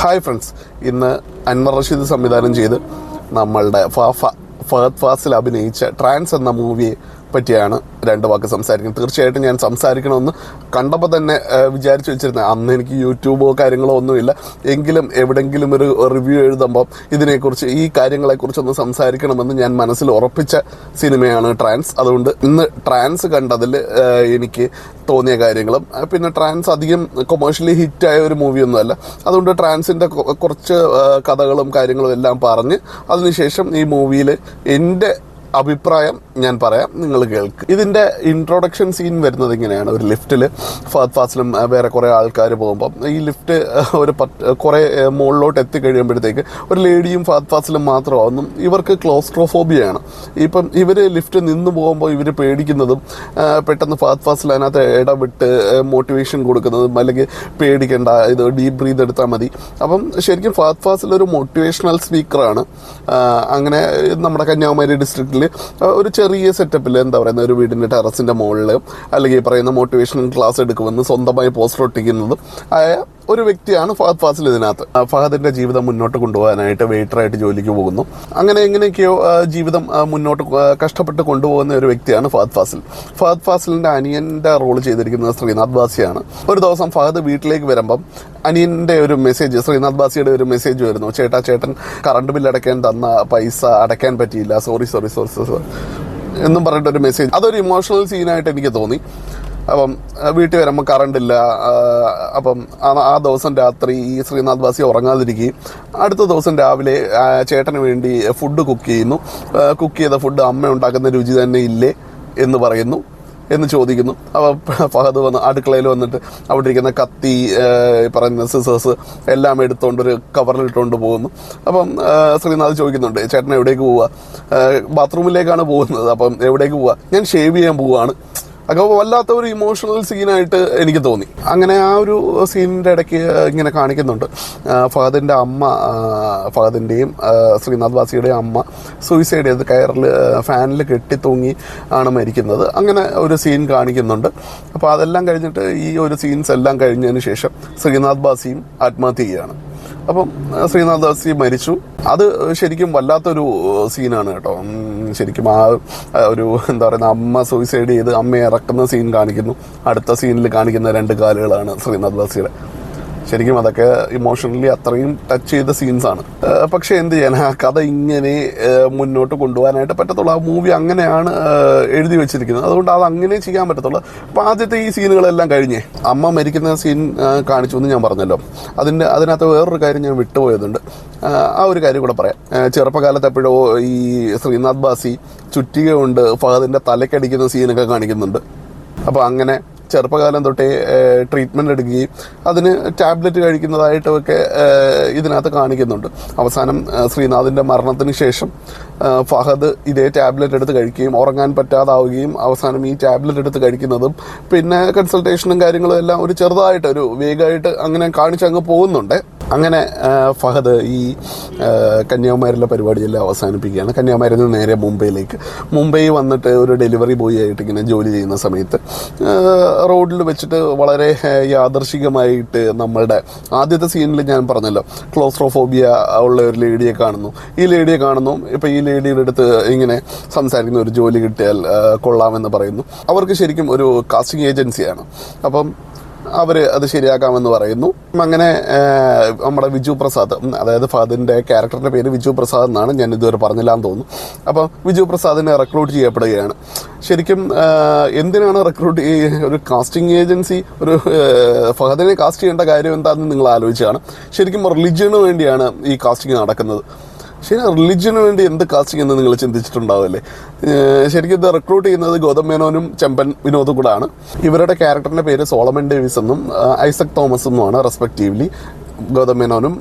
Hi friends, ഇന്ന് അൻവർ റഷീദ് സംവിധാനം ചെയ്ത് നമ്മളുടെ ഫഹദ് ഫാസിൽ അഭിനയിച്ച ട്രാൻസ് എന്ന മൂവിയെ പറ്റിയാണ് രണ്ട് വാക്ക് സംസാരിക്കുന്നത്. തീർച്ചയായിട്ടും ഞാൻ സംസാരിക്കണമെന്ന് കണ്ടപ്പോൾ തന്നെ വിചാരിച്ചു വെച്ചിരുന്നത്. അന്ന് എനിക്ക് യൂട്യൂബോ കാര്യങ്ങളോ ഒന്നുമില്ല. എങ്കിലും എവിടെയെങ്കിലും ഒരു റിവ്യൂ എഴുതുമ്പോൾ ഇതിനെക്കുറിച്ച് ഈ കാര്യങ്ങളെക്കുറിച്ചൊന്ന് സംസാരിക്കണമെന്ന് ഞാൻ മനസ്സിൽ ഉറപ്പിച്ച സിനിമയാണ് ട്രാൻസ്. അതുകൊണ്ട് ഇന്ന് ട്രാൻസ് കണ്ടതിൽ എനിക്ക് തോന്നിയ കാര്യങ്ങളും, പിന്നെ ട്രാൻസ് അധികം കൊമേഴ്ഷ്യലി ഹിറ്റായ ഒരു മൂവിയൊന്നുമല്ല. അതുകൊണ്ട് ട്രാൻസിൻ്റെ കുറച്ച് കഥകളും കാര്യങ്ങളും എല്ലാം പറഞ്ഞ് അതിനുശേഷം ഈ മൂവിയിൽ എൻ്റെ അഭിപ്രായം ഞാൻ പറയാം, നിങ്ങൾ കേൾക്ക്. ഇതിൻ്റെ ഇൻട്രൊഡക്ഷൻ സീൻ വരുന്നത് ഇങ്ങനെയാണ്. ഒരു ലിഫ്റ്റിൽ ഫഹദ് ഫാസിലും വേറെ കുറേ ആൾക്കാർ പോകുമ്പം ഈ ലിഫ്റ്റ് കുറേ മുകളിലോട്ട് എത്തിക്കഴിയുമ്പോഴത്തേക്ക് ഒരു ലേഡിയും ഫഹദ് ഫാസിലും മാത്രമാവുന്നു. ഇവർക്ക് ക്ലോസ്ട്രോഫോബിയാണ്. ഇപ്പം ഇവർ ലിഫ്റ്റ് നിന്ന് പോകുമ്പോൾ ഇവർ പേടിക്കുന്നതും പെട്ടെന്ന് ഫഹദ് ഫാസിൽ അതിനകത്ത് ഇടവിട്ട് മോട്ടിവേഷൻ കൊടുക്കുന്നതും, അല്ലെങ്കിൽ പേടിക്കേണ്ട, ഇത് ഡീപ്പ് ബ്രീത്ത് എടുത്താൽ മതി. അപ്പം ശരിക്കും ഫഹദ് ഫാസിൽ ഒരു മോട്ടിവേഷണൽ സ്പീക്കറാണ്. അങ്ങനെ നമ്മുടെ കന്യാകുമാരി ഡിസ്ട്രിക്റ്റിൽ ഒരു ചെറിയ സെറ്റപ്പിൽ, എന്താ പറയുന്ന, ഒരു വീടിൻ്റെ ടെറസിൻ്റെ മുകളിൽ അല്ലെങ്കിൽ പറയുന്ന മോട്ടിവേഷണൽ ക്ലാസ് എടുക്കുമെന്ന് സ്വന്തമായി പോസ്റ്റർ ഒട്ടിക്കുന്നതും ആയ ഒരു വ്യക്തിയാണ് ഫഹദ് ഫാസിൽ. ഇതിനകത്ത് ഫഹദിൻ്റെ ജീവിതം മുന്നോട്ട് കൊണ്ടുപോകാനായിട്ട് വെയിറ്ററായിട്ട് ജോലിക്ക് പോകുന്നു. അങ്ങനെ എങ്ങനെയൊക്കെയോ ജീവിതം മുന്നോട്ട് കഷ്ടപ്പെട്ട് കൊണ്ടുപോകുന്ന ഒരു വ്യക്തിയാണ് ഫഹദ് ഫാസിൽ. ഫഹദ് ഫാസിലിൻ്റെ അനിയൻ്റെ റോൾ ചെയ്തിരിക്കുന്നത് ശ്രീനാഥ് ബാസിയാണ്. ഒരു ദിവസം ഫഹദ് വീട്ടിലേക്ക് വരുമ്പം അനിയൻ്റെ ഒരു മെസ്സേജ്, ശ്രീനാഥ് ബാസിയുടെ ഒരു മെസ്സേജ് വരുന്നു. ചേട്ടൻ കറണ്ട് ബില്ല് അടയ്ക്കാൻ തന്ന പൈസ അടയ്ക്കാൻ പറ്റിയില്ല, സോറി എന്നും പറഞ്ഞിട്ടൊരു മെസ്സേജ്. അതൊരു ഇമോഷണൽ സീനായിട്ട് എനിക്ക് തോന്നി. അപ്പം വീട്ടിൽ വരുമ്പോൾ കറണ്ടില്ല. അപ്പം ആ ദിവസം രാത്രി ഈ ശ്രീനാഥ് ബാസി ഉറങ്ങാതിരിക്കുകയും അടുത്ത ദിവസം രാവിലെ ചേട്ടന് വേണ്ടി ഫുഡ് കുക്ക് ചെയ്യുന്നു. കുക്ക് ചെയ്ത ഫുഡ് അമ്മ ഉണ്ടാക്കുന്ന രുചി തന്നെ ഇല്ലേ എന്ന് പറയുന്നു, എന്ന് ചോദിക്കുന്നു. അപ്പോൾ ഫഹദ് വന്ന് അടുക്കളയിൽ വന്നിട്ട് അവിടെ ഇരിക്കുന്ന കത്തി, പറയുന്ന സിസേഴ്സ് എല്ലാം എടുത്തുകൊണ്ടൊരു കവറിലിട്ടുകൊണ്ട് പോകുന്നു. അപ്പം ശ്രീനാഥ് ചോദിക്കുന്നുണ്ട്, ചേട്ടൻ എവിടേക്ക് പോവുക? ബാത്റൂമിലേക്കാണ് പോകുന്നത്. അപ്പം എവിടേക്ക് പോവുക? ഞാൻ ഷേവ് ചെയ്യാൻ പോവുകയാണ്. അപ്പോൾ വല്ലാത്ത ഒരു ഇമോഷണൽ സീനായിട്ട് എനിക്ക് തോന്നി. അങ്ങനെ ആ ഒരു സീനിൻ്റെ ഇടയ്ക്ക് ഇങ്ങനെ കാണിക്കുന്നുണ്ട് ഫഹദിൻ്റെ അമ്മ, ഫഹദിൻ്റെയും ശ്രീനാഥ് ബാസിയുടെയും അമ്മ സൂയിസൈഡ് ചെയ്ത് ഫാനിൽ കെട്ടിത്തൂങ്ങി ആണ് മരിക്കുന്നത്. അങ്ങനെ ഒരു സീൻ കാണിക്കുന്നുണ്ട്. അപ്പോൾ അതെല്ലാം കഴിഞ്ഞിട്ട് ഈ ഒരു സീൻസ് എല്ലാം കഴിഞ്ഞതിന് ശേഷം ശ്രീനാഥ് ബാസിയും ആത്മഹത്യ ചെയ്യുകയാണ്. അപ്പം ശ്രീനാഥ് ബാസി മരിച്ചു. അത് ശരിക്കും വല്ലാത്തൊരു സീനാണ് കേട്ടോ. ശരിക്കും ആ ഒരു, എന്താ പറയുക, അമ്മ സൂയിസൈഡ് ചെയ്ത് അമ്മയെ ഇറക്കുന്ന സീൻ കാണിക്കുന്നു. അടുത്ത സീനിൽ കാണിക്കുന്ന 2 കാലുകളാണ് ശ്രീനാഥ് ബാസിയുടെ. ശരിക്കും അതൊക്കെ ഇമോഷണലി അത്രയും ടച്ച് ചെയ്ത സീൻസാണ്. പക്ഷെ എന്ത് ചെയ്യാൻ, ആ കഥ ഇങ്ങനെ മുന്നോട്ട് കൊണ്ടുപോകാനായിട്ട് പറ്റത്തുള്ളൂ. ആ മൂവി അങ്ങനെയാണ് എഴുതി വെച്ചിരിക്കുന്നത്. അതുകൊണ്ട് അത് അങ്ങനെ ചെയ്യാൻ പറ്റത്തുള്ളൂ. അപ്പോൾ ആദ്യത്തെ ഈ സീനുകളെല്ലാം കഴിഞ്ഞേ അമ്മ മരിക്കുന്ന സീൻ കാണിച്ചു എന്ന് ഞാൻ പറഞ്ഞല്ലോ. അതിനകത്ത് വേറൊരു കാര്യം ഞാൻ വിട്ടുപോയതുണ്ട്. ആ ഒരു കാര്യം കൂടെ പറയാം. ചെറുപ്പകാലത്ത് എപ്പോഴോ ഈ ശ്രീനാഥ് ബാസി ചുറ്റിക കൊണ്ട് ഫഹദിൻ്റെ തലക്കടിക്കുന്ന സീനൊക്കെ കാണിക്കുന്നുണ്ട്. അപ്പോൾ അങ്ങനെ ചെറുപ്പകാലം തൊട്ടേ ട്രീറ്റ്മെൻറ്റ് എടുക്കുകയും അതിന് ടാബ്ലറ്റ് കഴിക്കുന്നതായിട്ടൊക്കെ ഇതിനകത്ത് കാണിക്കുന്നുണ്ട്. അവസാനം ശ്രീനാഥിൻ്റെ മരണത്തിന് ശേഷം ഫഹദ് ഇതേ ടാബ്ലറ്റ് എടുത്ത് കഴിക്കുകയും ഉറങ്ങാൻ പറ്റാതാവുകയും അവസാനം ഈ ടാബ്ലറ്റ് എടുത്ത് കഴിക്കുന്നതും പിന്നെ കൺസൾട്ടേഷനും കാര്യങ്ങളും എല്ലാം ഒരു ചെറുതായിട്ട്, ഒരു വേഗമായിട്ട് അങ്ങനെ കാണിച്ചങ്ങ് പോകുന്നുണ്ട്. അങ്ങനെ ഫഹദ് ഈ കന്യാകുമാരിയിലെ പരിപാടിയെല്ലാം അവസാനിപ്പിക്കുകയാണ്. കന്യാകുമാരിയിൽ നിന്ന് നേരെ മുംബൈ വന്നിട്ട് ഒരു ഡെലിവറി ബോയ് ആയിട്ട് ഇങ്ങനെ ജോലി ചെയ്യുന്ന സമയത്ത് റോഡിൽ വെച്ചിട്ട് വളരെ യാദർശികമായിട്ട് നമ്മളുടെ ആദ്യത്തെ സീനിൽ ഞാൻ പറഞ്ഞല്ലോ, ക്ലോസ്ട്രോഫോബിയ ഉള്ള ഒരു ലേഡിയെ കാണുന്നു. ഇപ്പം ഈ ലേഡിയുടെ അടുത്ത് ഇങ്ങനെ സംസാരിക്കുന്ന, ഒരു ജോലി കിട്ടിയാൽ കൊള്ളാമെന്ന് പറയുന്നു. അവർക്ക് ശരിക്കും ഒരു കാസ്റ്റിംഗ് ഏജൻസിയാണ്. അപ്പം അവർ അത് ശരിയാക്കാമെന്ന് പറയുന്നു. അങ്ങനെ നമ്മുടെ വിജു പ്രസാദ്, അതായത് ഫഹദിൻ്റെ ക്യാരക്ടറിൻ്റെ പേര് വിജു പ്രസാദ് എന്നാണ്, ഞാൻ ഇതുവരെ പറഞ്ഞില്ലാന്ന് തോന്നുന്നു. അപ്പോൾ വിജു പ്രസാദിനെ റിക്രൂട്ട് ചെയ്യപ്പെടുകയാണ്. ശരിക്കും എന്തിനാണ് ഒരു കാസ്റ്റിംഗ് ഏജൻസി ഒരു ഫഹദിനെ കാസ്റ്റ് ചെയ്യേണ്ട കാര്യം എന്താണെന്ന് നിങ്ങൾ ആലോചിച്ചാണ്. ശരിക്കും റിലിജിയന് വേണ്ടിയാണ് ഈ കാസ്റ്റിംഗ് നടക്കുന്നത്. ശരി, റിലിജിയന് വേണ്ടി എന്ത് കാസ്റ്റിംഗ് എന്ന് നിങ്ങൾ ചിന്തിച്ചിട്ടുണ്ടാവില്ലേ? ശരിക്കും ഇത് റിക്രൂട്ട് ചെയ്യുന്നത് ഗൗതം മേനോനും ചെമ്പൻ വിനോദും കൂടാണ്. ഇവരുടെ ക്യാരക്ടറിൻ്റെ പേര് സോളമൻ ഡേവിസ് എന്നും ഐസക് തോമസ് എന്നുമാണ് റെസ്പെക്റ്റീവ്ലി. ഗൗതം മേനോനും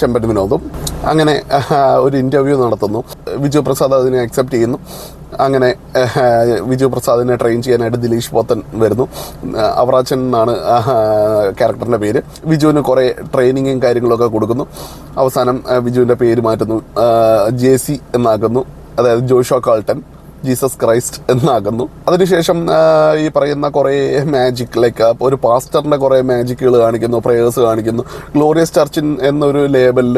ചെമ്പൻ വിനോദും അങ്ങനെ ഒരു ഇൻ്റർവ്യൂ നടത്തുന്നു. വിജു പ്രസാദ് അതിനെ അക്സെപ്റ്റ് ചെയ്യുന്നു. അങ്ങനെ വിജു പ്രസാദിനെ ട്രെയിൻ ചെയ്യാനായിട്ട് ദിലീഷ് പോത്തൻ വരുന്നു. അവറാച്ചൻ എന്നാണ് ക്യാരക്ടറിൻ്റെ പേര്. വിജുവിന് കുറേ ട്രെയിനിങ്ങും കാര്യങ്ങളൊക്കെ കൊടുക്കുന്നു. അവസാനം വിജുവിൻ്റെ പേര് മാറ്റുന്നു, JC എന്നാക്കുന്നു, അതായത് ജോഷോ കാൾട്ടൺ. ജീസസ് ക്രൈസ്റ്റ് എന്നാകുന്നു. അതിനുശേഷം ഈ പറയുന്ന കുറേ മാജിക്, ലൈക്ക് ഒരു പാസ്റ്ററിൻ്റെ കുറേ മാജിക്കുകൾ കാണിക്കുന്നു, പ്രേയേഴ്സ് കാണിക്കുന്നു. ഗ്ലോറിയസ് ചർച്ച് എന്നൊരു ലേബലിൽ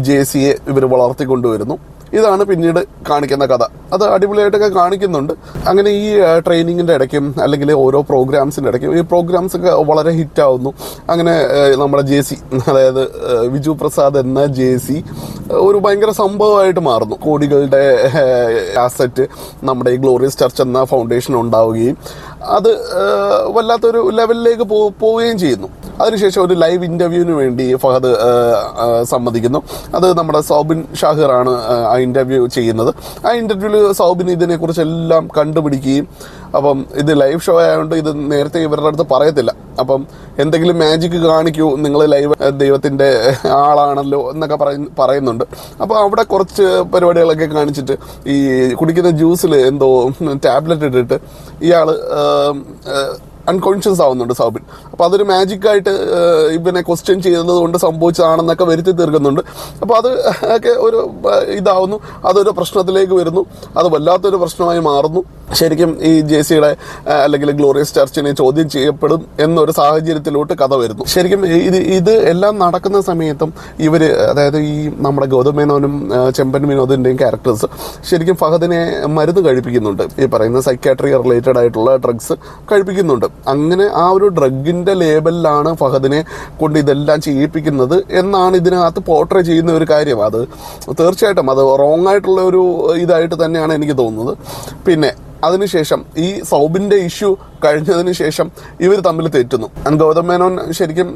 JCയെ ഇവർ വളർത്തിക്കൊണ്ടുവരുന്നു. ഇതാണ് പിന്നീട് കാണിക്കുന്ന കഥ. അത് അടിപൊളിയായിട്ടൊക്കെ കാണിക്കുന്നുണ്ട്. അങ്ങനെ ഈ ട്രെയിനിങ്ങിൻ്റെ ഇടയ്ക്കും അല്ലെങ്കിൽ ഓരോ പ്രോഗ്രാംസിൻ്റെ ഇടയ്ക്കും ഈ പ്രോഗ്രാംസൊക്കെ വളരെ ഹിറ്റാവുന്നു. അങ്ങനെ നമ്മുടെ JC, അതായത് വിജു പ്രസാദ് എന്ന JC ഒരു ഭയങ്കര സംഭവമായിട്ട് മാറുന്നു. കോടികളുടെ ആസറ്റ് നമ്മുടെ ഈ ഗ്ലോറിയസ് ചർച്ച് എന്ന ഫൗണ്ടേഷൻ ഉണ്ടാവുകയും അത് വല്ലാത്തൊരു ലെവലിലേക്ക് പോവുകയും ചെയ്യുന്നു. അതിനുശേഷം ഒരു ലൈവ് ഇൻ്റർവ്യൂവിന് വേണ്ടി ഫഹദ് സമ്മതിക്കുന്നു. അത് നമ്മുടെ സൗബിൻ ഷാഹിറാണ് ആ ഇൻ്റർവ്യൂ ചെയ്യുന്നത്. ആ ഇൻ്റർവ്യൂവിൽ സൗബിൻ ഇതിനെക്കുറിച്ചെല്ലാം കണ്ടുപിടിക്കുകയും, അപ്പം ഇത് ലൈവ് ഷോ ആയതുകൊണ്ട് ഇത് നേരത്തെ ഇവരുടെ അടുത്ത് പറയത്തില്ല, അപ്പം എന്തെങ്കിലും മാജിക് കാണിക്കൂ, നിങ്ങൾ ലൈവ് ദൈവത്തിൻ്റെ ആളാണല്ലോ എന്നൊക്കെ പറയുന്നുണ്ട്. അപ്പോൾ അവിടെ കുറച്ച് പരിപാടികളൊക്കെ കാണിച്ചിട്ട് ഈ കുടിക്കുന്ന ജ്യൂസിൽ എന്തോ ടാബ്ലറ്റ് ഇട്ടിട്ട് ഇയാൾ അൺകോൺഷ്യസ് ആവുന്നുണ്ട് സൗബിൻ. അപ്പോൾ അതൊരു മാജിക്കായിട്ട് ഇവനെ ക്വസ്റ്റ്യൻ ചെയ്യുന്നത് കൊണ്ട് സംഭവിച്ചതാണെന്നൊക്കെ വരുത്തി തീർക്കുന്നുണ്ട്. അപ്പോൾ അത് ഒക്കെ ഒരു ഇതാവുന്നു, അതൊരു പ്രശ്നത്തിലേക്ക് വരുന്നു, അത് വല്ലാത്തൊരു പ്രശ്നമായി മാറുന്നു. ശരിക്കും ഈ JCയുടെ അല്ലെങ്കിൽ ഗ്ലോറിയസ് ചർച്ചിനെ ചോദ്യം ചെയ്യപ്പെടും എന്നൊരു സാഹചര്യത്തിലോട്ട് കഥ വരുന്നു. ശരിക്കും ഇത് എല്ലാം നടക്കുന്ന സമയത്തും ഇവർ, അതായത് ഈ നമ്മുടെ ഗൗതം മേനോനും ചെമ്പൻ വിനോദിൻ്റെയും ക്യാരക്ടേഴ്സ് ശരിക്കും ഫഹദിനെ മരുന്ന് കഴിപ്പിക്കുന്നുണ്ട്. ഈ പറയുന്ന സൈക്കാട്രി റിലേറ്റഡ് ആയിട്ടുള്ള ഡ്രഗ്സ് കഴിപ്പിക്കുന്നുണ്ട്. അങ്ങനെ ആ ഒരു ഡ്രഗിൻ്റെ ലേബലിലാണ് ഫഹദിനെ കൊണ്ട് ഇതെല്ലാം ചെയ്യിപ്പിക്കുന്നത് എന്നാണ് ഇതിനകത്ത് പോർട്രേ ചെയ്യുന്ന ഒരു കാര്യം. അത് തീർച്ചയായിട്ടും അത് റോങ് ആയിട്ടുള്ള ഒരു ഇതായിട്ട് തന്നെയാണ് എനിക്ക് തോന്നുന്നത്. പിന്നെ അതിനുശേഷം ഈ സൗബിൻ്റെ ഇഷ്യൂ കഴിഞ്ഞതിന് ശേഷം ഇവർ തമ്മിൽ തെറ്റുന്നു. ഗൗതം മേനോൻ ശരിക്കും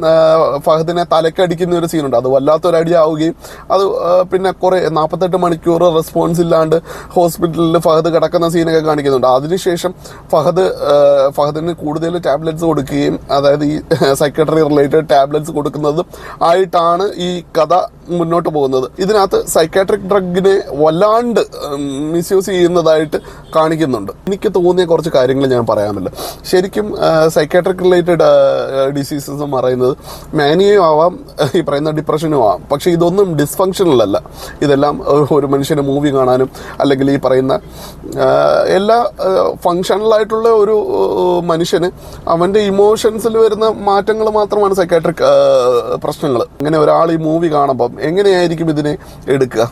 ഫഹദിനെ തലക്കടിക്കുന്ന ഒരു സീനുണ്ട്. അത് വല്ലാത്തൊരടിയാവുകയും അത് പിന്നെ കുറേ 48 മണിക്കൂർ റെസ്പോൺസ് ഇല്ലാണ്ട് ഹോസ്പിറ്റലിൽ ഫഹദ് കിടക്കുന്ന സീനൊക്കെ കാണിക്കുന്നുണ്ട്. അതിനുശേഷം ഫഹദിന് കൂടുതൽ ടാബ്ലറ്റ്സ് കൊടുക്കുകയും, അതായത് ഈ സൈക്കട്രി റിലേറ്റഡ് ടാബ്ലറ്റ്സ് കൊടുക്കുന്നത് ആയിട്ടാണ് ഈ കഥ മുന്നോട്ട് പോകുന്നത്. ഇതിനകത്ത് സൈക്കാട്രിക് ഡ്രഗിനെ വല്ലാണ്ട് മിസ്യൂസ് ചെയ്യുന്നതായിട്ട് കാണിക്കുന്നുണ്ട്. എനിക്ക് തോന്നിയ കുറച്ച് കാര്യങ്ങൾ ഞാൻ പറയാമല്ലോ. ശരിക്കും സൈക്കാട്രിക് റിലേറ്റഡ് ഡിസീസസ് എന്ന് പറയുന്നത് മാനിയയും ആവാം, ഈ പറയുന്ന ഡിപ്രഷനും ആവാം. പക്ഷേ ഇതൊന്നും ഡിസ്ഫങ്ഷനലല്ല. ഇതെല്ലാം ഒരു മനുഷ്യന് മൂവി കാണാനും അല്ലെങ്കിൽ ഈ പറയുന്ന എല്ലാ ഫങ്ഷണലായിട്ടുള്ള ഒരു മനുഷ്യന് അവൻ്റെ ഇമോഷൻസിൽ വരുന്ന മാറ്റങ്ങൾ മാത്രമാണ് സൈക്കാട്രിക് പ്രശ്നങ്ങൾ. അങ്ങനെ ഒരാൾ ഈ മൂവി കാണുമ്പം എങ്ങനെയായിരിക്കും ഇതിനെ എടുക്കുക?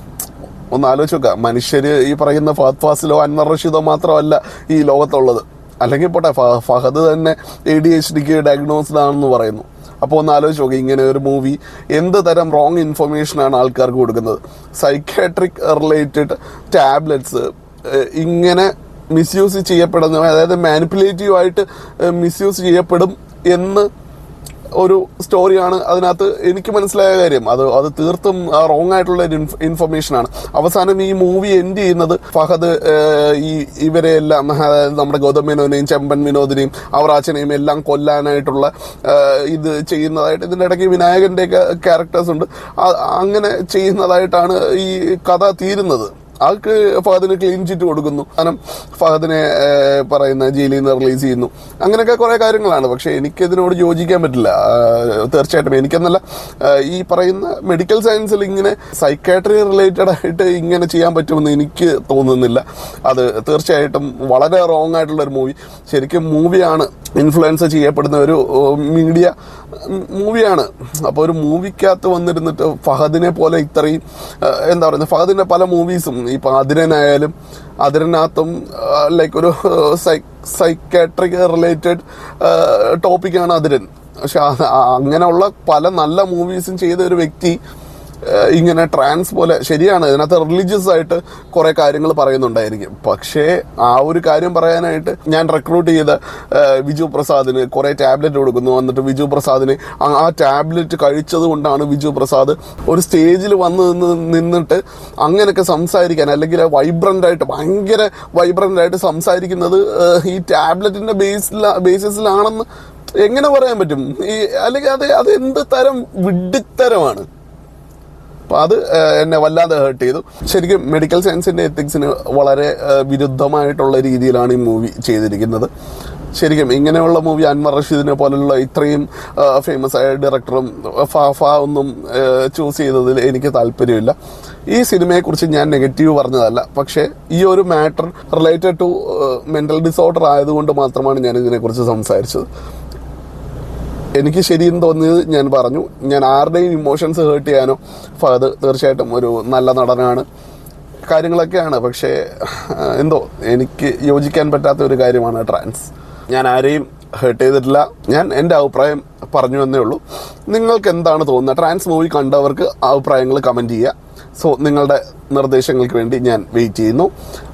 ഒന്ന് ആലോചിച്ച് നോക്കുക. മനുഷ്യർ ഈ പറയുന്ന ഫഹദ് ഫാസിലോ അൻവർ റഷീദോ മാത്രമല്ല ഈ ലോകത്തുള്ളത്. അല്ലെങ്കിൽ പോട്ടെ, ഫഹദ് തന്നെ ADHDക്ക് ഡയഗ്നോസ്ഡ് ആണെന്ന് പറയുന്നു. അപ്പോൾ ഒന്ന് ആലോചിച്ച് നോക്കുക, ഇങ്ങനെ ഒരു മൂവി എന്ത് തരം റോങ് ഇൻഫർമേഷനാണ് ആൾക്കാർക്ക് കൊടുക്കുന്നത്. സൈക്കാട്രിക് റിലേറ്റഡ് ടാബ്ലറ്റ്സ് ഇങ്ങനെ മിസ്യൂസ് ചെയ്യപ്പെടുന്ന, അതായത് മാനിപ്പുലേറ്റീവായിട്ട് മിസ്യൂസ് ചെയ്യപ്പെടും എന്ന് ഒരു സ്റ്റോറിയാണ് അതിനകത്ത് എനിക്ക് മനസ്സിലായ കാര്യം. അത് തീർത്തും റോങ് ആയിട്ടുള്ള ഒരു ഇൻഫർമേഷനാണ്. അവസാനം ഈ മൂവി എൻഡ് ചെയ്യുന്നത് ഫഹദ് ഇവരെ എല്ലാം, അതായത് നമ്മുടെ ഗൗതം മേനോനെയും ചെമ്പൻ വിനോദിനെയും അവറാച്ചനെയും എല്ലാം കൊല്ലാനായിട്ടുള്ള ഇത് ചെയ്യുന്നതായിട്ട്, ഇതിൻ്റെ ഇടയ്ക്ക് വിനായകൻ്റെ ക്യാരക്ടേഴ്സ് ഉണ്ട്, അങ്ങനെ ചെയ്യുന്നതായിട്ടാണ് ഈ കഥ തീരുന്നത്. ആൾക്ക് ഫഹദിന് ക്ലീൻ ചിറ്റ് കൊടുക്കുന്നു, കാരണം ഫഹദിനെ പറയുന്ന ജയിലിൽ നിന്ന് റിലീസ് ചെയ്യുന്നു. അങ്ങനെയൊക്കെ കുറേ കാര്യങ്ങളാണ്. പക്ഷേ എനിക്കിതിനോട് യോജിക്കാൻ പറ്റില്ല. തീർച്ചയായിട്ടും എനിക്കെന്നല്ല, ഈ പറയുന്ന മെഡിക്കൽ സയൻസിൽ ഇങ്ങനെ സൈക്കാട്രി റിലേറ്റഡ് ആയിട്ട് ഇങ്ങനെ ചെയ്യാൻ പറ്റുമെന്ന് എനിക്ക് തോന്നുന്നില്ല. അത് തീർച്ചയായിട്ടും വളരെ റോങ് ആയിട്ടുള്ളൊരു മൂവി. ശരിക്കും മൂവിയാണ് ഇൻഫ്ലുവൻസ് ചെയ്യപ്പെടുന്ന ഒരു മീഡിയ മൂവിയാണ്. അപ്പോൾ ഒരു മൂവിക്കകത്ത് വന്നിരുന്നിട്ട് ഫഹദിനെ പോലെ ഇത്രയും എന്താ പറയുന്നത്, ഫഹദിൻ്റെ പല മൂവീസും ഇപ്പോൾ അതിരനായാലും അതിനകത്തും ലൈക്ക് ഒരു സൈക്കാട്രിക് റിലേറ്റഡ് ടോപ്പിക്കാണ് അതിരൻ. പക്ഷെ അങ്ങനെയുള്ള പല നല്ല മൂവീസും ചെയ്ത ഒരു വ്യക്തി ഇങ്ങനെ ട്രാൻസ് പോലെ, ശരിയാണ് ഇതിനകത്ത് റിലീജിയസ് ആയിട്ട് കുറേ കാര്യങ്ങൾ പറയുന്നുണ്ടായിരിക്കും. പക്ഷേ ആ ഒരു കാര്യം പറയാനായിട്ട് ഞാൻ റിക്രൂട്ട് ചെയ്ത വിജു പ്രസാദിന് കുറേ ടാബ്ലറ്റ് കൊടുക്കുന്നു. എന്നിട്ട് വിജു പ്രസാദിന് ആ ടാബ്ലറ്റ് കഴിച്ചത് കൊണ്ടാണ് വിജു പ്രസാദ് ഒരു സ്റ്റേജിൽ നിന്നിട്ട് അങ്ങനെയൊക്കെ സംസാരിക്കാൻ, അല്ലെങ്കിൽ ഭയങ്കര വൈബ്രൻ്റ് ആയിട്ട് സംസാരിക്കുന്നത് ഈ ടാബ്ലറ്റിൻ്റെ ബേസിസിലാണെന്ന് എങ്ങനെ പറയാൻ പറ്റും? അല്ലെങ്കിൽ അത് എന്ത് തരം വിഡ്ഢിത്തരമാണ്. അപ്പോൾ അത് എന്നെ വല്ലാതെ ഹേർട്ട് ചെയ്തു. ശരിക്കും മെഡിക്കൽ സയൻസിൻ്റെ എത്തിക്സിന് വളരെ വിരുദ്ധമായിട്ടുള്ള രീതിയിലാണ് ഈ മൂവി ചെയ്തിരിക്കുന്നത്. ശരിക്കും ഇങ്ങനെയുള്ള മൂവി അൻവർ റഷീദിനെ പോലുള്ള ഇത്രയും ഫേമസ് ആയ ഡയറക്ടറും ഒന്നും ചൂസ് ചെയ്തതിൽ എനിക്ക് താല്പര്യമില്ല. ഈ സിനിമയെക്കുറിച്ച് ഞാൻ നെഗറ്റീവ് പറഞ്ഞതല്ല, പക്ഷേ ഈ ഒരു matter related to mental disorder ആയതുകൊണ്ട് മാത്രമാണ് ഞാൻ ഇതിനെക്കുറിച്ച് സംസാരിച്ചത്. എനിക്ക് ശരിയെന്ന് തോന്നിയത് ഞാൻ പറഞ്ഞു. ഞാൻ ആരുടെയും ഇമോഷൻസ് ഹേർട്ട് ചെയ്യാനോ, ഫഹദ് തീർച്ചയായിട്ടും ഒരു നല്ല നടനാണ്, കാര്യങ്ങളൊക്കെയാണ്. പക്ഷേ എന്തോ എനിക്ക് യോജിക്കാൻ പറ്റാത്ത ഒരു കാര്യമാണ് ട്രാൻസ്. ഞാൻ ആരെയും ഹേർട്ട് ചെയ്തിട്ടില്ല, ഞാൻ എൻ്റെ അഭിപ്രായം പറഞ്ഞു എന്നേ ഉള്ളൂ. നിങ്ങൾക്ക് എന്താണ് തോന്നുന്നത്? ട്രാൻസ് മൂവി കണ്ടവർക്ക് അഭിപ്രായങ്ങൾ കമൻറ്റ് ചെയ്യുക. സോ നിങ്ങളുടെ നിർദ്ദേശങ്ങൾക്ക് വേണ്ടി ഞാൻ വെയിറ്റ് ചെയ്യുന്നു.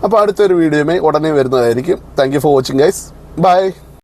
അപ്പോൾ അടുത്തൊരു വീഡിയോയുമായി ഉടനെ വരുന്നതായിരിക്കും. Thank you for watching guys. By.